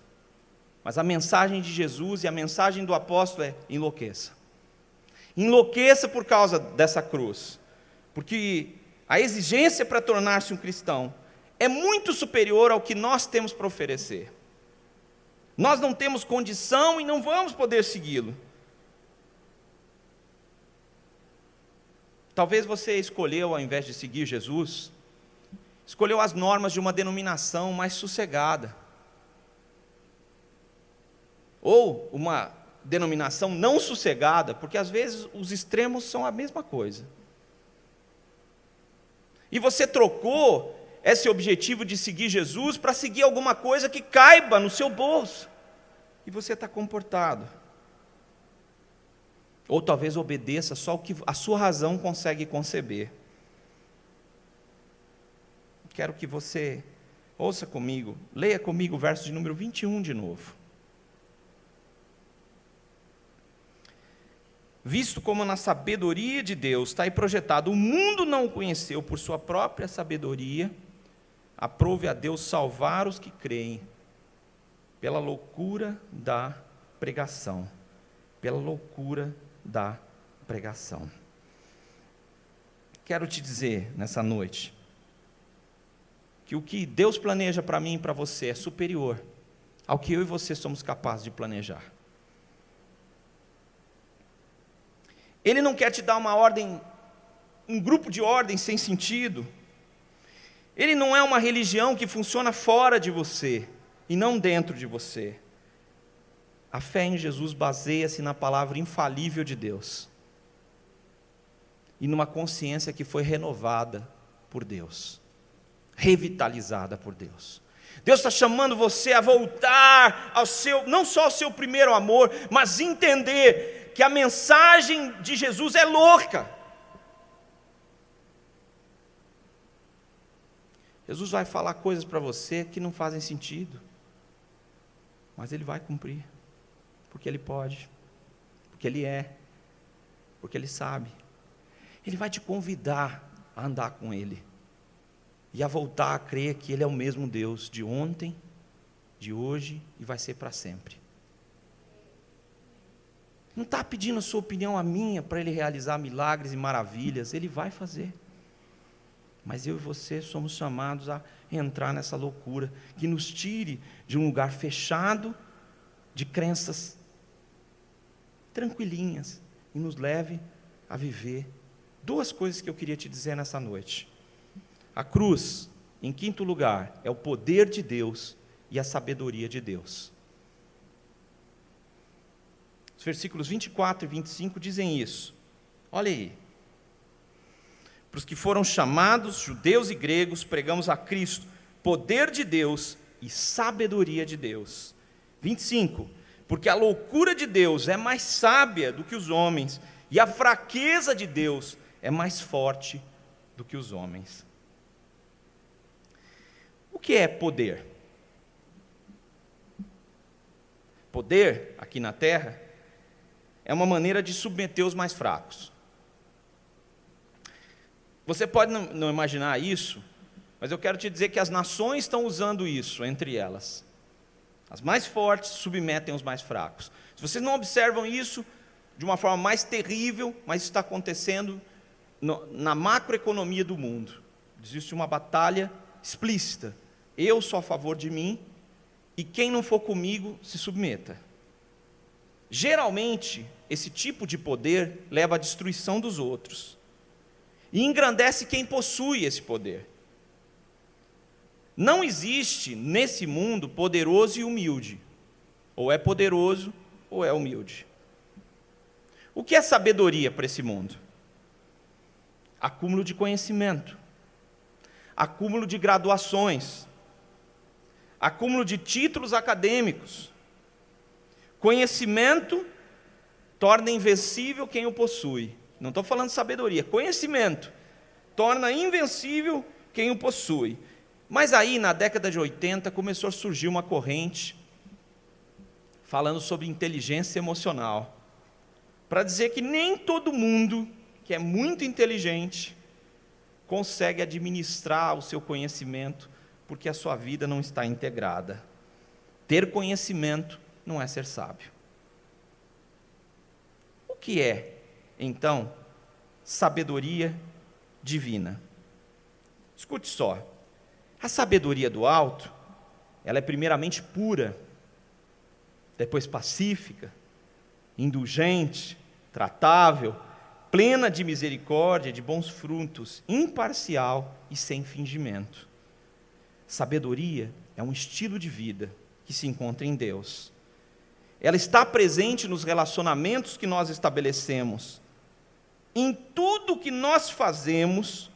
Mas a mensagem de Jesus e a mensagem do apóstolo é: enlouqueça. Enlouqueça por causa dessa cruz, porque a exigência para tornar-se um cristão é muito superior ao que nós temos para oferecer. Nós não temos condição e não vamos poder segui-lo. Talvez você escolheu, ao invés de seguir Jesus, escolheu as normas de uma denominação mais sossegada, ou uma denominação não sossegada, porque às vezes os extremos são a mesma coisa. E você trocou esse objetivo de seguir Jesus para seguir alguma coisa que caiba no seu bolso, e você está comportado. Ou talvez obedeça só o que a sua razão consegue conceber. Quero que você ouça comigo, leia comigo o verso de número 21 de novo. Visto como na sabedoria de Deus está aí projetado, o mundo não o conheceu por sua própria sabedoria, aprove a Deus salvar os que creem, pela loucura da pregação. Pela loucura da pregação. Quero te dizer nessa noite, que o que Deus planeja para mim e para você é superior ao que eu e você somos capazes de planejar. Ele não quer te dar uma ordem, um grupo de ordens sem sentido. Ele não é uma religião que funciona fora de você e não dentro de você. A fé em Jesus baseia-se na palavra infalível de Deus e numa consciência que foi renovada por Deus, revitalizada por Deus. Deus está chamando você a voltar ao seu, não só ao seu primeiro amor, mas entender que a mensagem de Jesus é louca. Jesus vai falar coisas para você que não fazem sentido, mas Ele vai cumprir, porque Ele pode, porque Ele é, porque Ele sabe. Ele vai te convidar a andar com Ele e a voltar a crer que Ele é o mesmo Deus de ontem, de hoje e vai ser para sempre. Não está pedindo a sua opinião, a minha, para Ele realizar milagres e maravilhas. Ele vai fazer. Mas eu e você somos chamados a entrar nessa loucura, que nos tire de um lugar fechado, de crenças tranquilinhas, e nos leve a viver duas coisas que eu queria te dizer nessa noite. A cruz, em quinto lugar, é o poder de Deus e a sabedoria de Deus. Os versículos 24 e 25 dizem isso. Olha aí. Para os que foram chamados, judeus e gregos, pregamos a Cristo, poder de Deus e sabedoria de Deus. 25. Porque a loucura de Deus é mais sábia do que os homens, e a fraqueza de Deus é mais forte do que os homens. O que é poder? Poder, aqui na terra, é uma maneira de submeter os mais fracos. Você pode não imaginar isso, mas eu quero te dizer que as nações estão usando isso entre elas. As mais fortes submetem os mais fracos. Se vocês não observam isso de uma forma mais terrível, mas isso está acontecendo na macroeconomia do mundo. Existe uma batalha explícita. Eu sou a favor de mim, e quem não for comigo, se submeta. Geralmente, esse tipo de poder leva à destruição dos outros, e engrandece quem possui esse poder. Não existe nesse mundo poderoso e humilde. Ou é poderoso, ou é humilde. O que é sabedoria para esse mundo? Acúmulo de conhecimento, acúmulo de graduações, acúmulo de títulos acadêmicos. Conhecimento torna invencível quem o possui. Não estou falando de sabedoria. Conhecimento torna invencível quem o possui. Mas aí, na década de 80, começou a surgir uma corrente falando sobre inteligência emocional, para dizer que nem todo mundo que é muito inteligente consegue administrar o seu conhecimento, porque a sua vida não está integrada. Ter conhecimento não é ser sábio. O que é, então, sabedoria divina? Escute só. A sabedoria do alto, ela é primeiramente pura, depois pacífica, indulgente, tratável, plena de misericórdia, de bons frutos, imparcial e sem fingimento. Sabedoria é um estilo de vida que se encontra em Deus. Ela está presente nos relacionamentos que nós estabelecemos, em tudo que nós fazemos,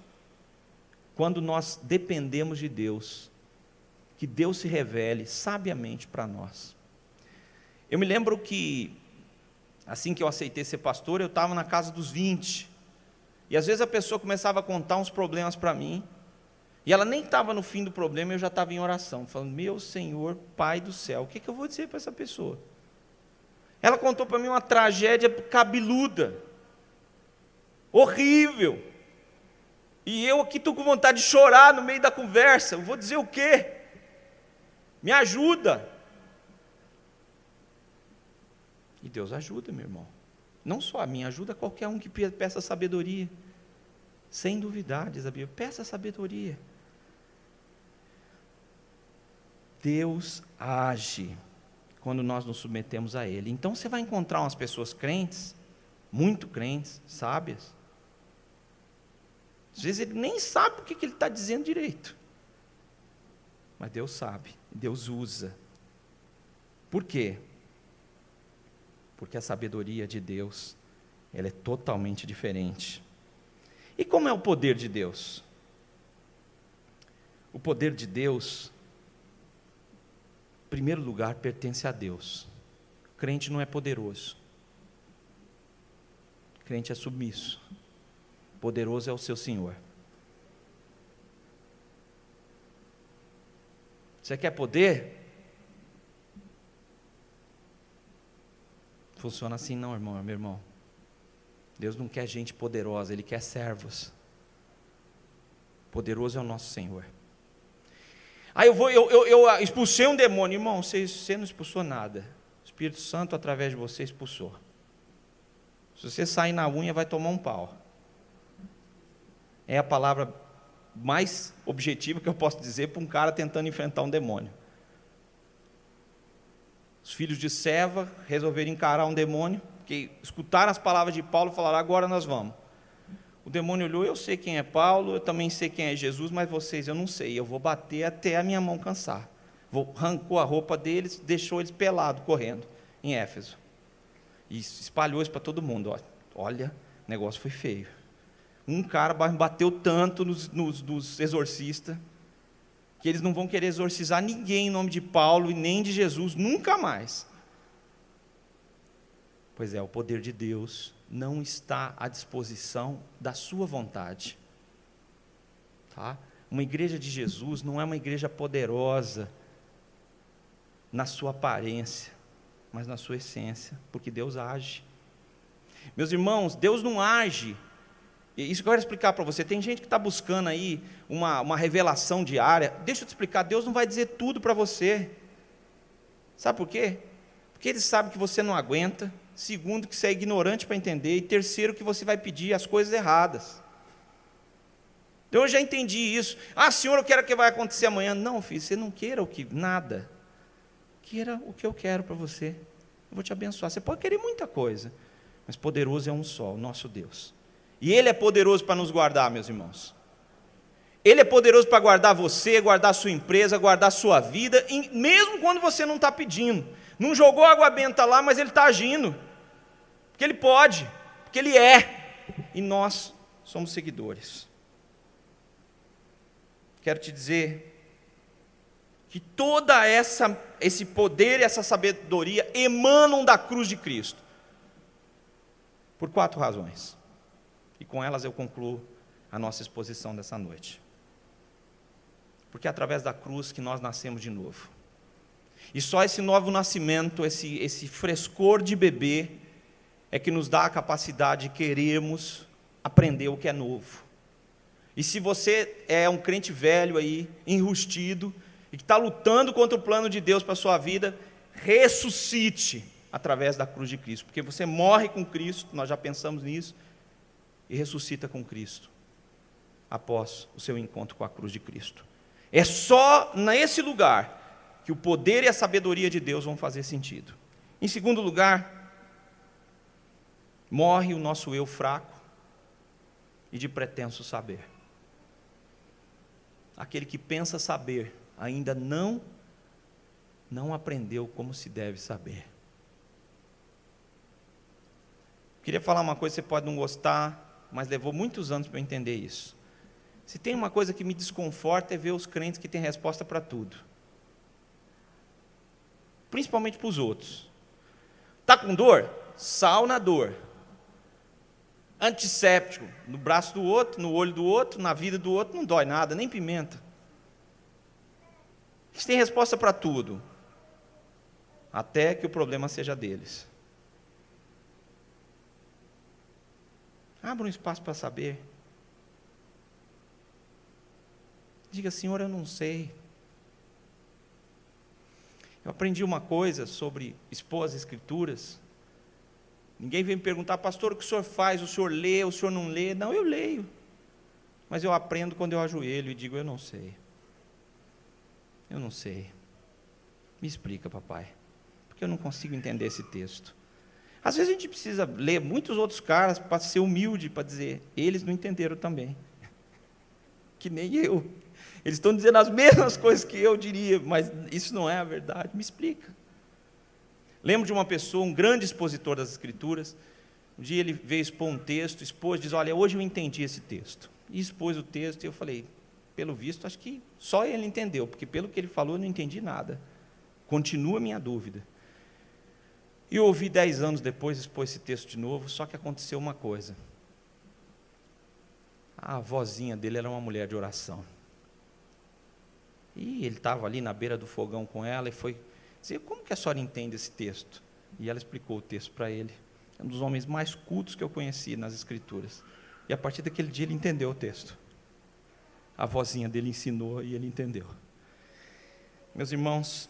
quando nós dependemos de Deus, que Deus se revele sabiamente para nós. Eu me lembro que, assim que eu aceitei ser pastor, eu estava na casa dos 20, e às vezes a pessoa começava a contar uns problemas para mim, e ela nem estava no fim do problema, eu já estava em oração, falando, meu Senhor, Pai do céu, o que eu vou dizer para essa pessoa? Ela contou para mim uma tragédia cabeluda, horrível, e eu aqui estou com vontade de chorar no meio da conversa. Eu vou dizer o quê? Me ajuda. E Deus ajuda, meu irmão. Não só a mim, ajuda qualquer um que peça sabedoria. Sem duvidar, diz a Bíblia, peça sabedoria. Deus age quando nós nos submetemos a Ele. Então você vai encontrar umas pessoas crentes, muito crentes, sábias. Às vezes ele nem sabe o que ele está dizendo direito. Mas Deus sabe, Deus usa. Por quê? Porque a sabedoria de Deus, ela é totalmente diferente. E como é o poder de Deus? O poder de Deus, em primeiro lugar, pertence a Deus. O crente não é poderoso. O crente é submisso. Poderoso é o seu Senhor. Você quer poder? Funciona assim não, irmão, meu irmão. Deus não quer gente poderosa, Ele quer servos. Poderoso é o nosso Senhor. Aí eu expulsei um demônio. Irmão, você não expulsou nada. O Espírito Santo, através de você, expulsou. Se você sair na unha, vai tomar um pau. É a palavra mais objetiva que eu posso dizer para um cara tentando enfrentar um demônio. Os filhos de Seva resolveram encarar um demônio, que escutaram as palavras de Paulo e falaram, agora nós vamos. O demônio olhou, eu sei quem é Paulo, eu também sei quem é Jesus, mas vocês eu não sei, eu vou bater até a minha mão cansar. Arrancou a roupa deles, deixou eles pelados, correndo, em Éfeso. E espalhou isso para todo mundo. Olha, o negócio foi feio. Um cara bateu tanto nos exorcistas, que eles não vão querer exorcizar ninguém em nome de Paulo e nem de Jesus, nunca mais. Pois é, o poder de Deus não está à disposição da sua vontade. Tá? Uma igreja de Jesus não é uma igreja poderosa na sua aparência, mas na sua essência, porque Deus age. Meus irmãos, Deus não age. Isso que eu quero explicar para você. Tem gente que está buscando aí uma revelação diária. Deixa eu te explicar, Deus não vai dizer tudo para você. Sabe por quê? Porque Ele sabe que você não aguenta. Segundo, que você é ignorante para entender. E terceiro, que você vai pedir as coisas erradas. Então eu já entendi isso. Senhor, eu quero que vai acontecer amanhã. Não, filho, você não queira nada. Queira o que eu quero para você. Eu vou te abençoar. Você pode querer muita coisa, mas poderoso é um só, o nosso Deus. E Ele é poderoso para nos guardar, meus irmãos. Ele é poderoso para guardar você, guardar a sua empresa, guardar a sua vida, mesmo quando você não está pedindo. Não jogou água benta lá, mas Ele está agindo. Porque Ele pode, porque Ele é. E nós somos seguidores. Quero te dizer que toda esse poder e essa sabedoria emanam da cruz de Cristo. Por 4 razões. E com elas eu concluo a nossa exposição dessa noite. Porque é através da cruz que nós nascemos de novo. E só esse novo nascimento, esse frescor de bebê, é que nos dá a capacidade de querermos aprender o que é novo. E se você é um crente velho aí, enrustido, e que está lutando contra o plano de Deus para a sua vida, ressuscite através da cruz de Cristo. Porque você morre com Cristo, nós já pensamos nisso, e ressuscita com Cristo, após o seu encontro com a cruz de Cristo. É só nesse lugar que o poder e a sabedoria de Deus vão fazer sentido. Em segundo lugar, morre o nosso eu fraco e de pretenso saber. Aquele que pensa saber, ainda não aprendeu como se deve saber. Queria falar uma coisa, você pode não gostar, mas levou muitos anos para eu entender isso. Se tem uma coisa que me desconforta é ver os crentes que têm resposta para tudo. Principalmente para os outros. Está com dor? Sal na dor. Antisséptico no braço do outro, no olho do outro, na vida do outro, não dói nada, nem pimenta. Eles têm resposta para tudo. Até que o problema seja deles. Abra um espaço para saber. Diga, Senhor, eu não sei. Eu aprendi uma coisa sobre expor as Escrituras. Ninguém vem me perguntar, pastor, o que o senhor faz? O senhor lê, o senhor não lê? Não, eu leio. Mas eu aprendo quando eu ajoelho e digo, eu não sei. Eu não sei. Me explica, papai. Porque eu não consigo entender esse texto. Às vezes a gente precisa ler muitos outros caras para ser humilde, para dizer, eles não entenderam também. Que nem eu. Eles estão dizendo as mesmas coisas que eu diria, mas isso não é a verdade. Me explica. Lembro de uma pessoa, um grande expositor das Escrituras. Um dia ele veio expor um texto, diz, olha, hoje eu entendi esse texto. E expôs o texto e eu falei, pelo visto, acho que só ele entendeu, porque pelo que ele falou eu não entendi nada. Continua a minha dúvida. E eu ouvi 10 anos depois expor esse texto de novo, só que aconteceu uma coisa. A avózinha dele era uma mulher de oração. E ele estava ali na beira do fogão com ela e foi dizer, como que a senhora entende esse texto? E ela explicou o texto para ele. É um dos homens mais cultos que eu conheci nas Escrituras. E a partir daquele dia ele entendeu o texto. A avózinha dele ensinou e ele entendeu. Meus irmãos,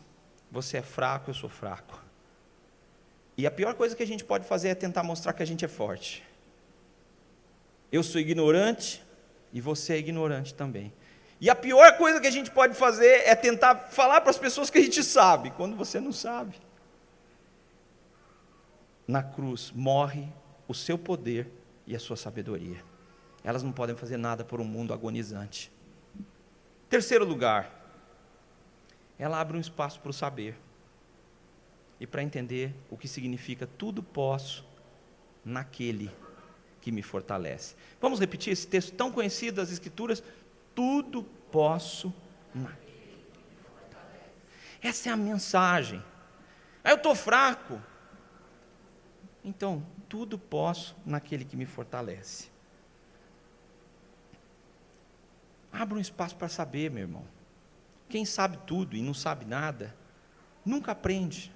você é fraco, eu sou fraco. E a pior coisa que a gente pode fazer é tentar mostrar que a gente é forte. Eu sou ignorante e você é ignorante também. E a pior coisa que a gente pode fazer é tentar falar para as pessoas que a gente sabe, quando você não sabe. Na cruz morre o seu poder e a sua sabedoria. elas não podem fazer nada por um mundo agonizante. Terceiro lugar, ela abre um espaço para o saber e para entender o que significa tudo posso naquele que me fortalece. Vamos repetir esse texto tão conhecido das Escrituras? Tudo posso naquele que me fortalece. Essa é a mensagem. Eu estou fraco. Então, tudo posso naquele que me fortalece. Abra um espaço para saber, meu irmão. Quem sabe tudo e não sabe nada, nunca aprende.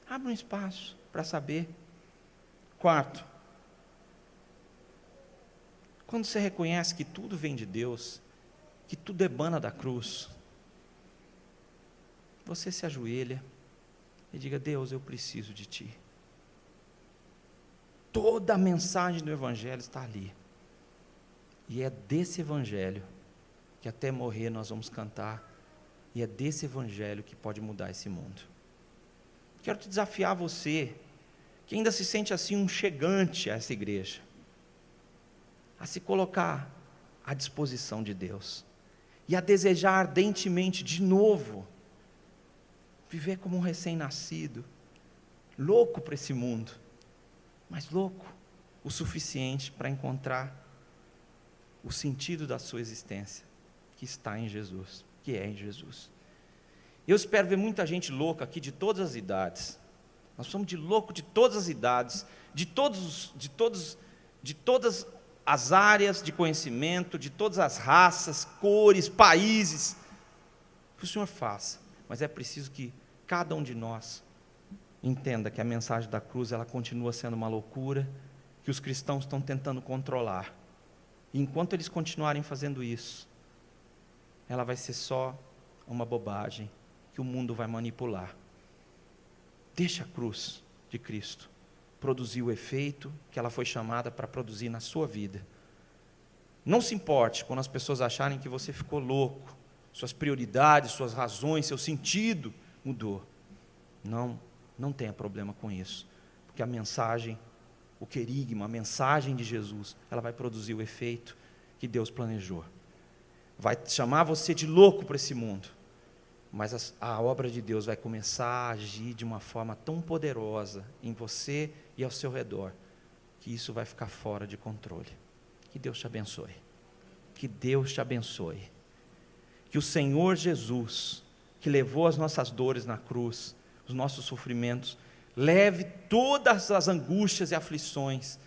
Abra um espaço para saber. Quarto, quando você reconhece que tudo vem de Deus, que tudo emana da cruz, você se ajoelha e diga: Deus, eu preciso de Ti. Toda a mensagem do Evangelho está ali. E é desse Evangelho que até morrer nós vamos cantar. E é desse Evangelho que pode mudar esse mundo. Quero te desafiar, você, que ainda se sente assim um chegante a essa igreja, a se colocar à disposição de Deus. E a desejar ardentemente, de novo, viver como um recém-nascido, louco para esse mundo, mas louco o suficiente para encontrar o sentido da sua existência, que está em Jesus, que é em Jesus. Eu espero ver muita gente louca aqui de todas as idades. Nós somos de louco de todas as idades, de todas as áreas de conhecimento, de todas as raças, cores, países. Que o Senhor faça, mas é preciso que cada um de nós entenda que a mensagem da cruz, ela continua sendo uma loucura, que os cristãos estão tentando controlar. E enquanto eles continuarem fazendo isso, ela vai ser só uma bobagem que o mundo vai manipular. Deixa a cruz de Cristo produzir o efeito que ela foi chamada para produzir na sua vida. Não se importe quando as pessoas acharem que você ficou louco, suas prioridades, suas razões, seu sentido mudou. Não tenha problema com isso, porque a mensagem, o querigma, a mensagem de Jesus, ela vai produzir o efeito que Deus planejou. Vai chamar você de louco para esse mundo, mas a obra de Deus vai começar a agir de uma forma tão poderosa em você e ao seu redor, que isso vai ficar fora de controle. Que Deus te abençoe. Que Deus te abençoe. Que o Senhor Jesus, que levou as nossas dores na cruz, os nossos sofrimentos, leve todas as angústias e aflições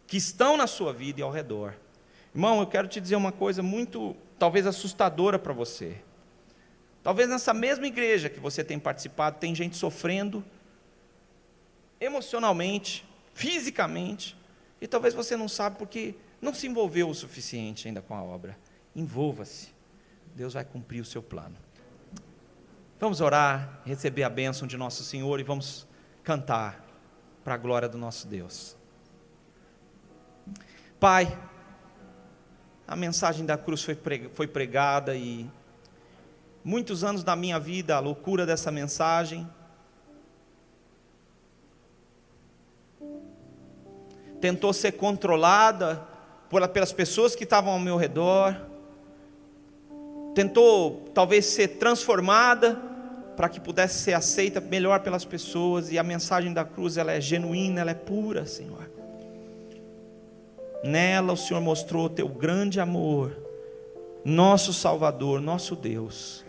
que estão na sua vida e ao redor. Irmão, eu quero te dizer uma coisa muito, talvez assustadora para você. Talvez nessa mesma igreja que você tem participado, tem gente sofrendo emocionalmente, fisicamente, e talvez você não sabe porque não se envolveu o suficiente ainda com a obra. Envolva-se. Deus vai cumprir o seu plano. Vamos orar, receber a bênção de nosso Senhor e vamos cantar para a glória do nosso Deus. Pai, a mensagem da cruz foi pregada e muitos anos da minha vida, a loucura dessa mensagem tentou ser controlada pelas pessoas que estavam ao meu redor, tentou talvez ser transformada para que pudesse ser aceita melhor pelas pessoas, e a mensagem da cruz, ela é genuína, ela é pura, Senhor. Nela o Senhor mostrou o teu grande amor, nosso Salvador, nosso Deus,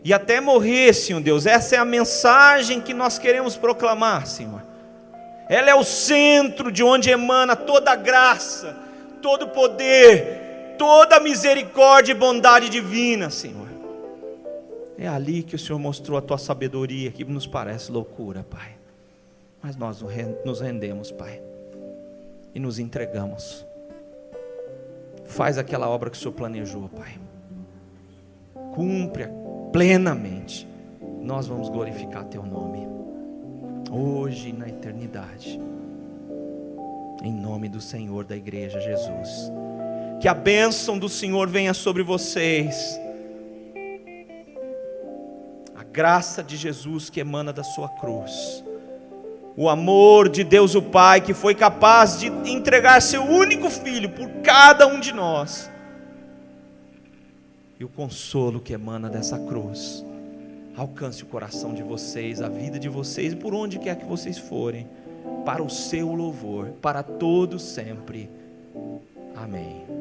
e até morrer, Senhor Deus, essa é a mensagem que nós queremos proclamar, Senhor. Ela é o centro de onde emana toda a graça, todo o poder, toda a misericórdia e bondade divina, Senhor. É ali que o Senhor mostrou a tua sabedoria, que nos parece loucura, Pai. Mas nós nos rendemos, Pai, e nos entregamos. Faz aquela obra que o Senhor planejou, Pai. Cumpre plenamente. Nós vamos glorificar teu nome, hoje e na eternidade. Em nome do Senhor da igreja, Jesus. Que a bênção do Senhor venha sobre vocês. A graça de Jesus que emana da sua cruz o amor de Deus o Pai, que foi capaz de entregar seu único filho por cada um de nós, e o consolo que emana dessa cruz, alcance o coração de vocês, a vida de vocês, por onde quer que vocês forem, para o seu louvor, para todo sempre. Amém.